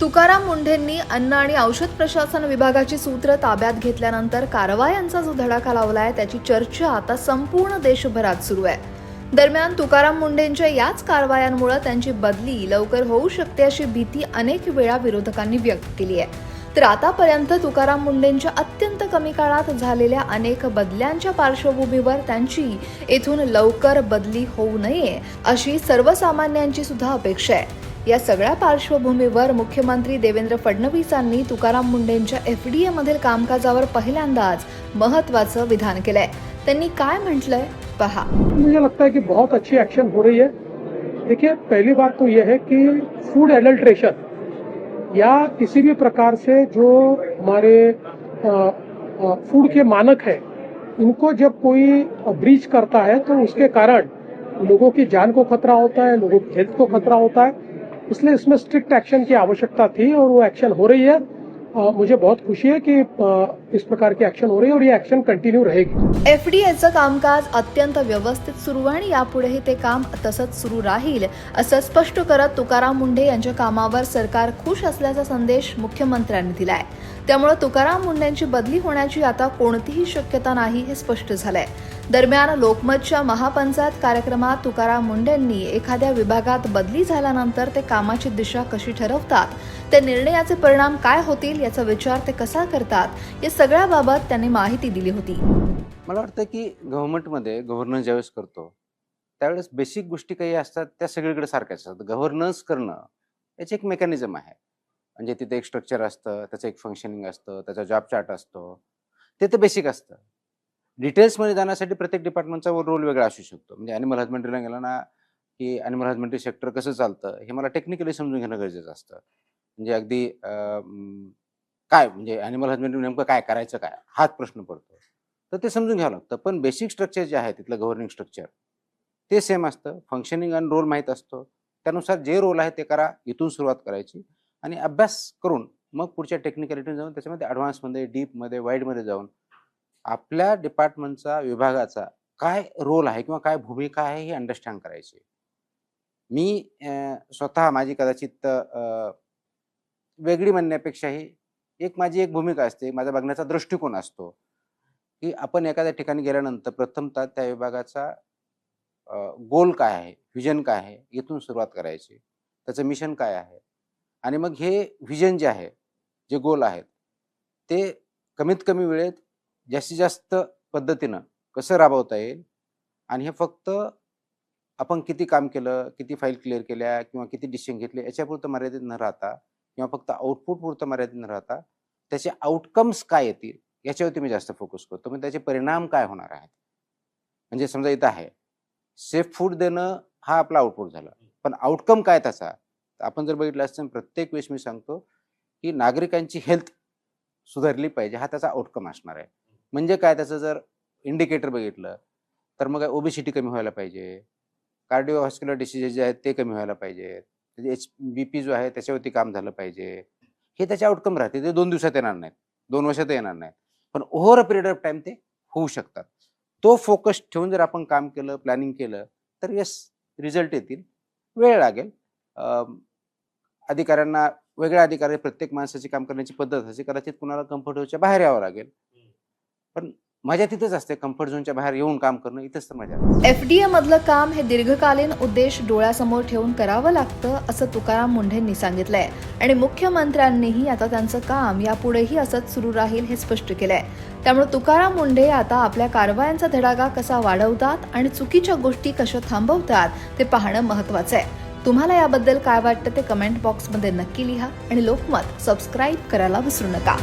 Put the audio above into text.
तुकाराम मुंढेंनी अन्न आणि औषध प्रशासन विभागाची सूत्र ताब्यात घेतल्यानंतर कारवायांचा जो धडाका लावलाय त्याची चर्चा आता संपूर्ण देशभरात सुरू आहे. दरम्यान तुकाराम मुंढेंच्या याच कारवायांमुळे त्यांची बदली लवकर होऊ शकते अशी भीती अनेक वेळा विरोधकांनी व्यक्त केली आहे. तर आतापर्यंत तुकाराम मुंढेंच्या अत्यंत कमी काळात झालेल्या अनेक बदल्यांच्या पार्श्वभूमीवर त्यांची येथून लवकर बदली होऊ नये अशी सर्वसामान्यांची सुद्धा अपेक्षा आहे. या सगळ्या पार्श्वभूमीवर मुख्यमंत्री देवेंद्र फडणवीसांनी तुकाराम मुंढेंच्या एफडीए मधील कामकाजावर पहिल्यांदाच महत्त्वाचं विधान केलंय. त्यांनी काय म्हटलंय पहा. मुझे लगता है कि बहुत अच्छी एक्शन हो रही है. देखिए, पहली बात तो यह है कि फूड एडल्ट्रेशन या किसी भी प्रकार से जो हमारे फूड के मानक है इनको जब कोई ब्रीच करता है तो उसके कारण लोगों की जान को खतरा होता है, लोगों की हेल्थ को खतरा होता है. इसलिए इसमें स्ट्रिक्ट एक्शन की आवश्यकता थी और वो एक्शन हो रही है. मुझे बहुत खुशी है कि इस प्रकार की एक्शन हो रही है और ये एक्शन कंटिन्यू रहेगी. एफडीएचं कामकाज अत्यंत व्यवस्थित सुरू आहे आणि यापुढेही ते काम तसंच सुरू राहील असं स्पष्ट करत तुकाराम मुंढे यांच्या कामावर सरकार खुश असल्याचा संदेश मुख्यमंत्र्यांनी दिलाय. त्यामुळे तुकाराम मुंढेंची बदली होण्याची आता कोणतीही शक्यता नाही हे स्पष्ट झालंय. दरम्यान लोकमतच्या महापंचायत कार्यक्रमात तुकाराम मुंढेंनी एखाद्या विभागात बदली झाल्यानंतर ते कामाची दिशा कशी ठरवतात, त्या निर्णयाचे परिणाम काय होतील याचा विचार ते कसा करतात या सगळ्याबाबत त्यांनी माहिती दिली होती. मला वाटतं की गव्हर्नमेंटमध्ये गव्हर्नन्स ज्यावेळेस करतो त्यावेळेस बेसिक गोष्टी काही असतात त्या सगळीकडे सारख्याच असतात. गव्हर्नन्स करणं याची एक मेकॅनिझम आहे. म्हणजे तिथे एक स्ट्रक्चर असतं, त्याचं एक फंक्शनिंग असतं, त्याचा जॉब चार्ट असतो, ते तर बेसिक असतं. डिटेल्समध्ये जाण्यासाठी प्रत्येक डिपार्टमेंटचा रोल वेगळा असू शकतो. म्हणजे ॲनिमल हजबंड्रीला गेला ना की ॲनिमल हजबंड्री सेक्टर कसं चालतं हे मला टेक्निकली समजून घेणं गरजेचं असतं. म्हणजे अगदी काय म्हणजे ॲनिमल हजबंड्री नेमकं काय करायचं काय हाच प्रश्न पडतो. तर ते समजून घ्यावं लागतं. पण बेसिक स्ट्रक्चर जे आहे तिथलं गव्हर्निंग स्ट्रक्चर ते सेम असतं. फंक्शनिंग आणि रोल माहीत असतो. त्यानुसार जे रोल आहे ते करा, इथून सुरुवात करायची आणि अभ्यास करून मग पुढच्या टेक्निकॅलिटी जाऊन त्याच्यामध्ये ॲडव्हान्समध्ये, डीपमध्ये, वाईडमध्ये जाऊन आपल्या डिपार्टमेंटचा, विभागाचा काय रोल आहे किंवा काय भूमिका आहे हे अंडरस्टँड करायची. मी स्वतः माझी कदाचित वेगळी म्हणण्यापेक्षाही माझी एक भूमिका असते, माझा बघण्याचा दृष्टिकोन असतो की आपण एखाद्या ठिकाणी गेल्यानंतर प्रथमतः त्या विभागाचा गोल काय आहे, व्हिजन काय आहे, इथून सुरुवात करायची. त्याचं मिशन काय आहे आणि मग हे व्हिजन जे आहे, जे गोल आहेत ते कमीत कमी वेळेत जास्तीत जास्त पद्धतीनं कसं राबवता येईल आणि हे फक्त आपण किती काम केलं, किती फाईल क्लिअर केल्या किंवा किती डिसिजन घेतले याच्यापुरतं मर्यादित न राहता किंवा फक्त आउटपुट पुरतं मर्यादित न राहता त्याचे आउटकम्स काय येतील याच्यावरती मी जास्त फोकस करतो. म्हणजे त्याचे परिणाम काय होणार आहेत. म्हणजे समजा इथं आहे सेफ फूड देणं हा आपला आउटपुट झाला, पण आउटकम काय त्याचा आपण जर बघितलं असतं प्रत्येक वेळेस मी सांगतो की नागरिकांची हेल्थ सुधारली पाहिजे हा त्याचा आउटकम असणार आहे. म्हणजे काय त्याचं जर इंडिकेटर बघितलं तर मग ओबेसिटी कमी व्हायला पाहिजे, कार्डिओव्हास्क्युलर डिसीजेस जे आहेत ते कमी व्हायला पाहिजेत, BP जो आहे त्याच्यावरती काम झालं पाहिजे. हे त्याचे आउटकम राहते. ते 2 दिवसात येणार नाहीत, 2 वर्षात येणार नाहीत, पण over a period of time ते होऊ शकतात. तो फोकस ठेवून जर आपण काम केलं, प्लॅनिंग केलं तर येस रिझल्ट येतील. वेळ लागेल. अधिकाऱ्यांना वेगळ्या अधिकारी प्रत्येक माणसाची काम करण्याची पद्धत असते. कदाचित कुणाला कम्फर्ट झोनच्या बाहेर यावं लागेल, पण मजा तिथेच असते. कम्फर्ट झोनच्या बाहेर येऊन काम करणं इथंच तर मजा असते. एफडीए मधलं काम हे दीर्घकालीन उद्देश डोळ्यासमोर ठेवून करावं लागतं असं तुकाराम मुंढेंनी सांगितलंय आणि मुख्यमंत्र्यांनीही आता त्यांचं काम यापुढेही असंच सुरू राहील हे स्पष्ट केलंय. त्यामुळे तुकाराम मुंढे आता आपल्या कारवायांचा धडाका कसा वाढवतात आणि चुकीच्या गोष्टी कशा थांबवतात ते पाहणं महत्त्वाचं आहे. तुम्हाला याबद्दल काय वाटतं ते कमेंट बॉक्समध्ये नक्की लिहा आणि लोकमत सबस्क्राईब करायला विसरू नका.